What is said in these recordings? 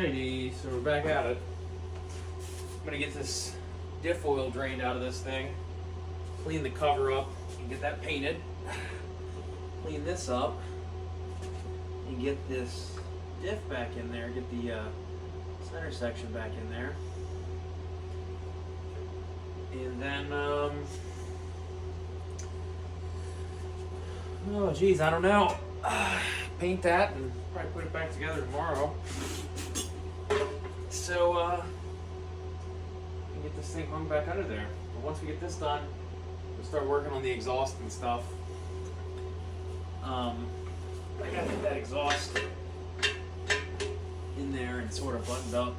Alrighty, so we're back at it. I'm gonna get this diff oil drained out of this thing, clean the cover up, and get that painted. Clean this up, and get this diff back in there, get the center section back in there. And then, oh geez, I don't know. Paint that and probably put it back together tomorrow. So, get this thing hung back under there. But once we get this done, we'll start working on the exhaust and stuff. I gotta get that exhaust in there and sort of buttoned up.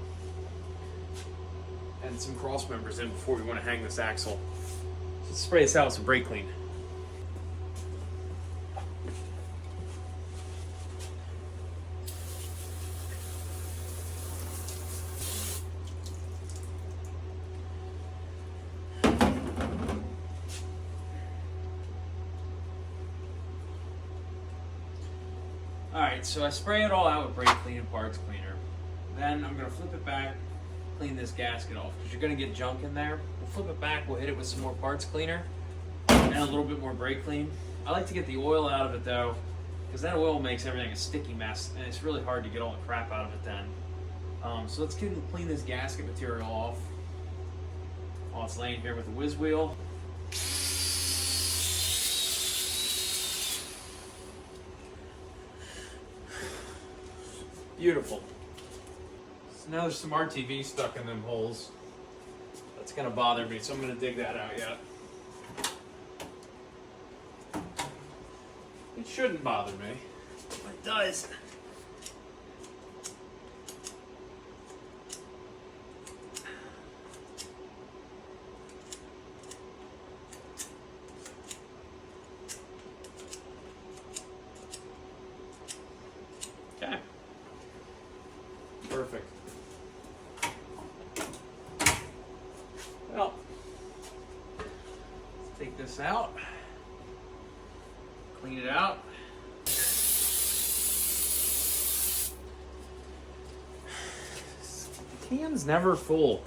And some cross members in before we want to hang this axle. So let's spray this out with some brake clean. Alright, so I spray it all out with brake clean and parts cleaner. Then I'm going to flip it back, clean this gasket off, because you're going to get junk in there. We'll flip it back, we'll hit it with some more parts cleaner, and a little bit more brake clean. I like to get the oil out of it though, because that oil makes everything a sticky mess, and it's really hard to get all the crap out of it then. So let's clean this gasket material off while it's laying here with the whiz wheel. Beautiful. So now there's some RTV stuck in them holes. That's gonna bother me, so I'm gonna dig that out yet. It shouldn't bother me, but it does. Okay. Perfect. Well, let's take this out, clean it out. The can's never full.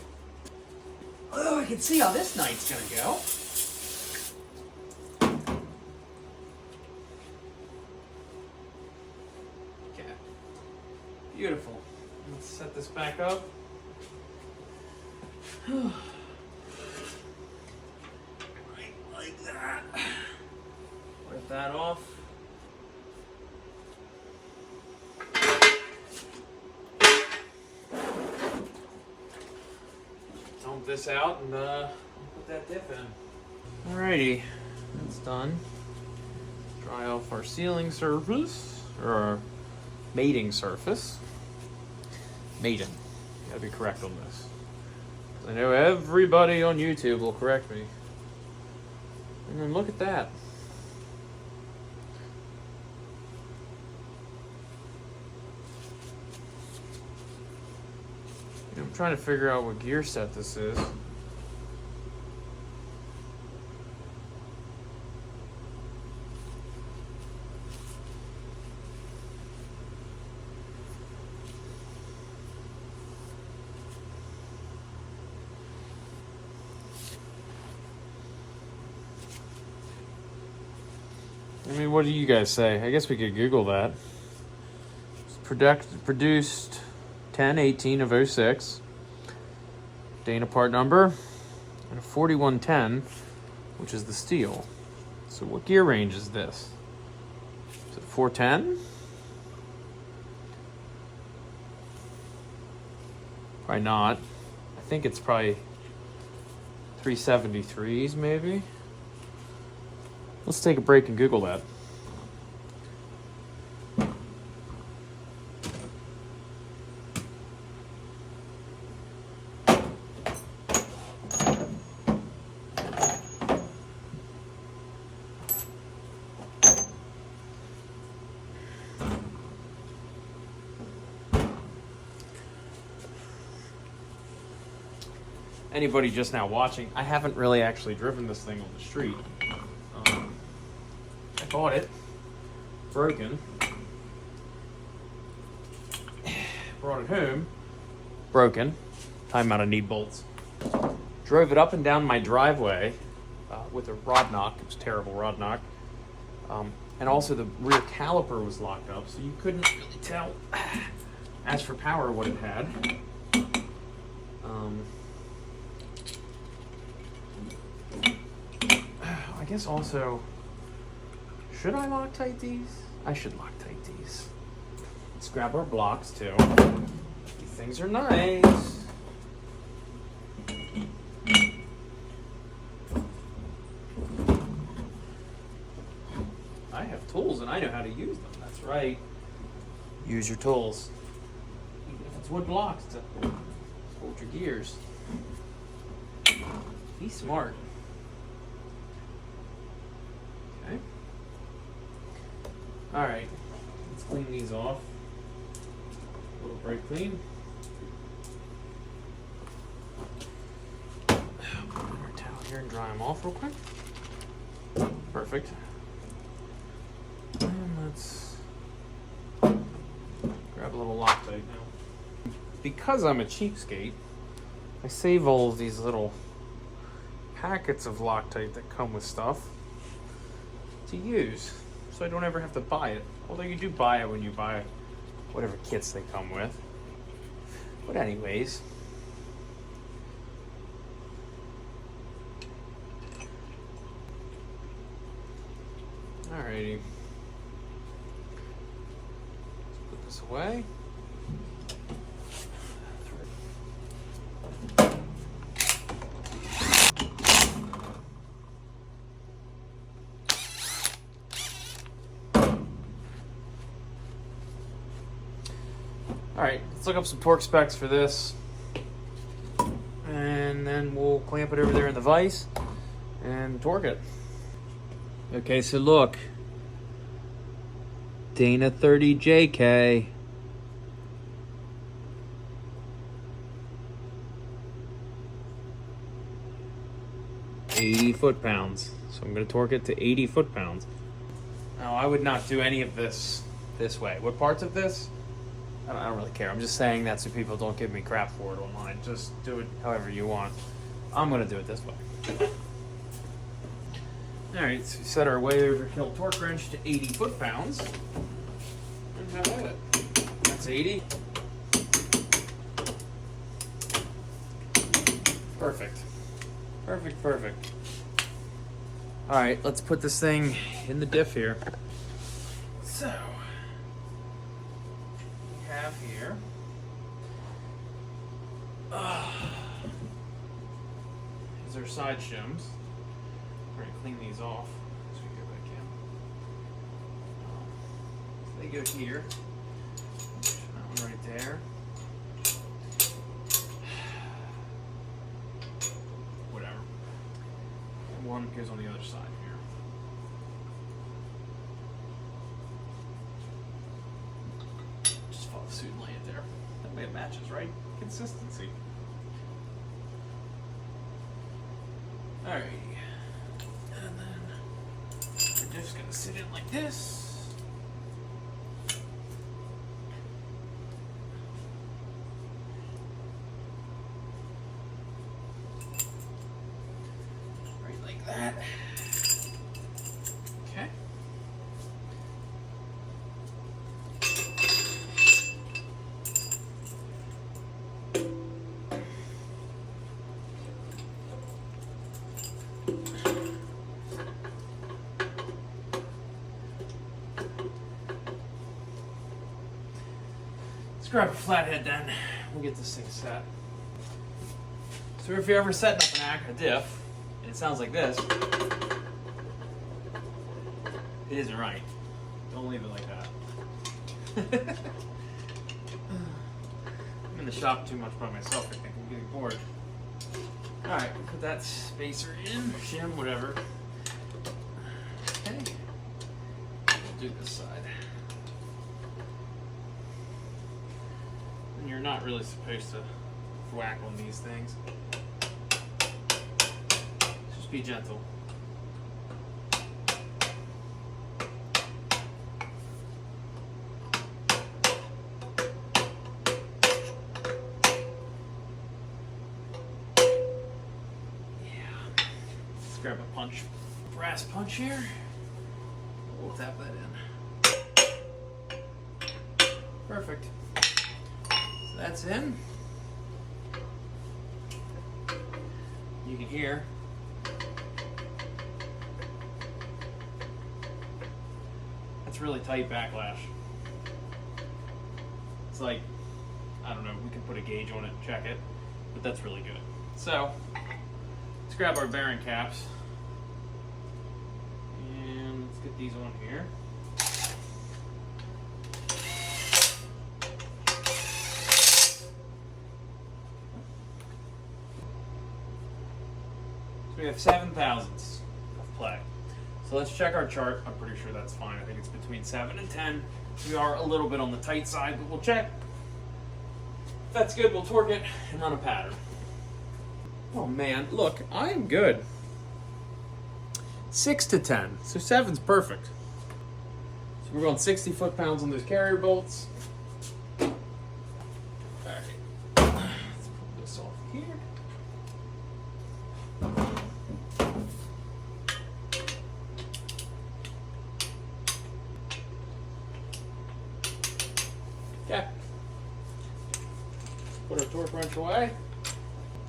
Oh, I can see how this night's gonna go. Okay. Beautiful. Let's set this back up. Right like that. Wipe that off. Dump this out and put that diff in. Alrighty, that's done. Dry off our sealing surface, or our mating surface. Maiden. Gotta be correct on this. I know everybody on YouTube will correct me. And then look at that. I'm trying to figure out what gear set this is. I mean, what do you guys say? I guess we could Google that. It's produced 10/18 of 06. Dana part number. And a 4110, which is the steel. So what gear range is this? Is it 410? Probably not. I think it's probably 373s maybe. Let's take a break and Google that. Anybody just now watching, I haven't really actually driven this thing on the street. I bought it, broken, brought it home, broken. Time out, I need bolts. Drove it up and down my driveway with a rod knock. It was a terrible rod knock. And also the rear caliper was locked up, so you couldn't really tell, as for power, what it had. I guess also, should I Loctite these? I should Loctite these. Let's grab our blocks too. These things are nice. I have tools and I know how to use them. That's right. Use your tools. Even if it's wood blocks to hold your gears. Be smart. Okay. Alright. Let's clean these off. A little brake clean. Put our towel here and dry them off real quick. Perfect. And let's grab a little Loctite now. Because I'm a cheapskate, I save all of these little packets of Loctite that come with stuff to use, so I don't ever have to buy it. Although you do buy it when you buy whatever kits they come with. But anyways. Alrighty. Let's put this away. Alright, let's look up some torque specs for this. And then we'll clamp it over there in the vise and torque it. Okay, so look. Dana 30JK. 80 foot-pounds. So I'm going to torque it to 80 foot-pounds. Now, I would not do any of this way. What parts of this? I don't really care. I'm just saying that so people don't give me crap for it online. Just do it however you want. I'm going to do it this way. Alright, so we set our way overkill torque wrench to 80 foot-pounds. And have at it. That's 80. Perfect. Perfect, perfect. Alright, let's put this thing in the diff here. So, we have here. These are side shims. We're going to clean these off as we go back in. So they go here. That one right there. Whatever. And one goes on the other side here. Just follow suit and lay it there. That way it matches, right? Consistency. Alrighty. And then we're just gonna sit in like this. Right like that. Okay. Let's grab a flathead then. We'll get this thing set. So if you're ever setting up a diff, and it sounds like this, it isn't right. Don't leave it like that. I'm in the shop too much by myself, I think. I'm getting bored. Alright, put that spacer in, shim, whatever. Okay. We'll do this side. And you're not really supposed to whack on these things. Just be gentle. Let's grab a punch, brass punch here. We'll tap that in. Perfect. So that's in. You can hear. That's really tight backlash. It's like, I don't know, we can put a gauge on it and check it, but that's really good. So, let's grab our bearing caps. And let's get these on here. So we have 7 thousandths of play. So let's check our chart. I'm pretty sure that's fine. I think it's between 7 and 10. We are a little bit on the tight side, but we'll check. If that's good, we'll torque it and run a pattern. Oh man, look, I'm good. 6 to 10, so 7's perfect. So we're going 60 foot-pounds on those carrier bolts. All right, let's pull this off here. Okay. Put our torque wrench away.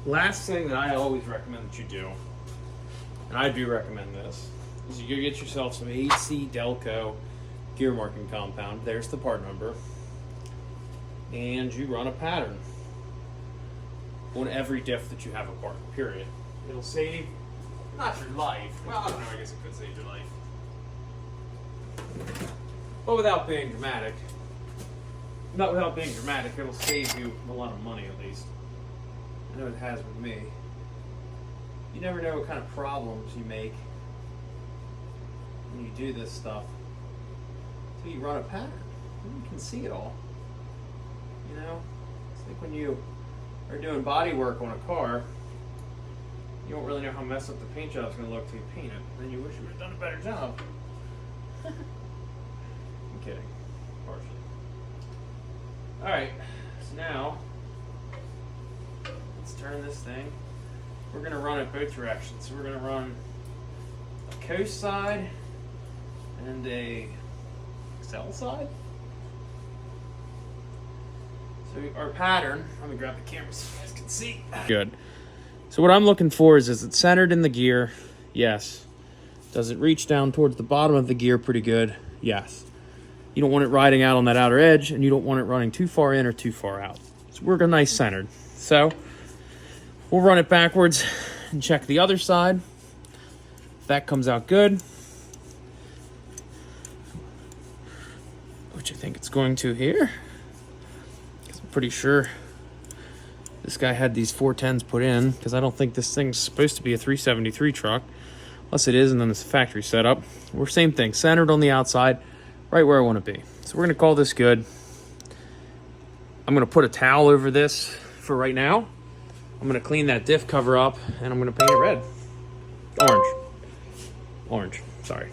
Last thing that I always recommend that you do, and I do recommend this, is you go get yourself some AC Delco gear marking compound. There's the part number. And you run a pattern on every diff that you have apart, period. It'll save, not your life, well, I don't know, I guess it could save your life. But without being dramatic, it'll save you a lot of money at least. I know it has with me. You never know what kind of problems you make when you do this stuff until you run a pattern. Then you can see it all. You know? It's like when you are doing body work on a car, you don't really know how messed up the paint job's going to look till you paint it. Then you wish you would have done a better job. I'm kidding. Partially. Alright, so now let's turn this thing. We're going to run it both directions. So we're going to run a coast side and a excel side. So our pattern, let me grab the camera so you guys can see. Good. So what I'm looking for is it centered in the gear? Yes. Does it reach down towards the bottom of the gear pretty good? Yes. You don't want it riding out on that outer edge, and you don't want it running too far in or too far out. So we're going nice centered. So we'll run it backwards and check the other side. If that comes out good, which I think it's going to here, because I'm pretty sure this guy had these 410s put in, because I don't think this thing's supposed to be a 373 truck, unless it is, and then it's a factory setup. We're same thing, centered on the outside, right where I want to be. So we're going to call this good. I'm going to put a towel over this for right now. I'm going to clean that diff cover up, and I'm going to paint it red. Orange, sorry.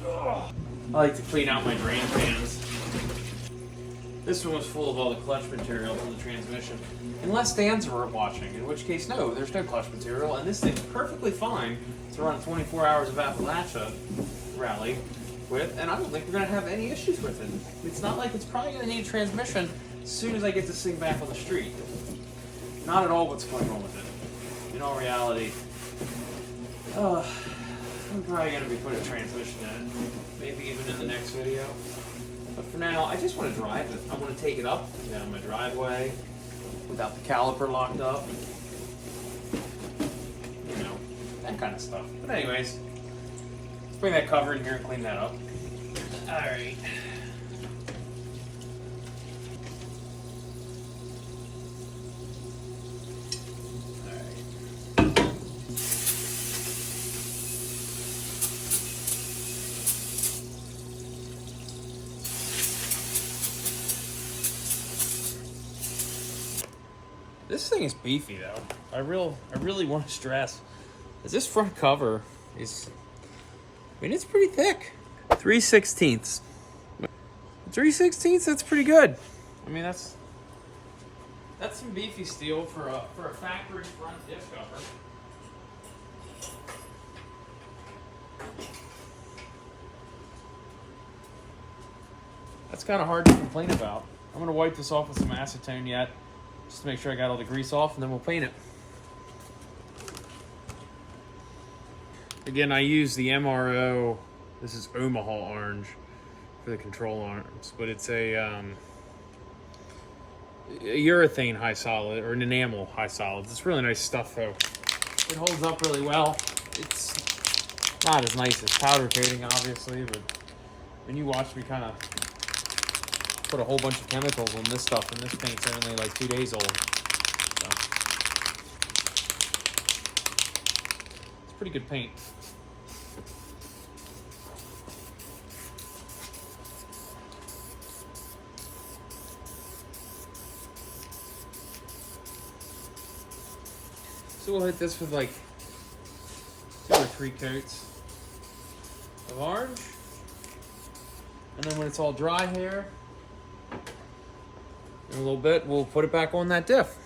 I like to clean out my drain pans. This one was full of all the clutch material from the transmission. Unless Dan's watching, in which case, no, there's no clutch material, and this thing's perfectly fine to run 24 hours of Appalachia rally with, and I don't think we're going to have any issues with it. It's not like it's probably going to need a transmission as soon as I get this thing back on the street. Not at all what's going on with it. In all reality, I'm probably going to be putting a transmission in it, maybe even in the next video. But for now, I just want to drive it. I want to take it up down my driveway without the caliper locked up. You know, that kind of stuff. But anyways, let's bring that cover in here and clean that up. Alright. This thing is beefy though. I really want to stress is this front cover is, I mean, it's pretty thick. 3/16. 3/16, that's pretty good. I mean, that's That's some beefy steel for a factory front diff cover. That's kind of hard to complain about. I'm going to wipe this off with some acetone yet, just to make sure I got all the grease off, and then we'll paint it. Again, I use the MRO, this is Omaha orange for the control arms, but it's a urethane high solid, or an enamel high solid. It's really nice stuff though. It holds up really well. It's not as nice as powder coating, obviously, but when you watch me kind of put a whole bunch of chemicals on this stuff, and this paint's only like 2 days old. So it's pretty good paint. So we'll hit this with like 2 or 3 coats of orange. And then when it's all dry here, in a little bit, we'll put it back on that diff.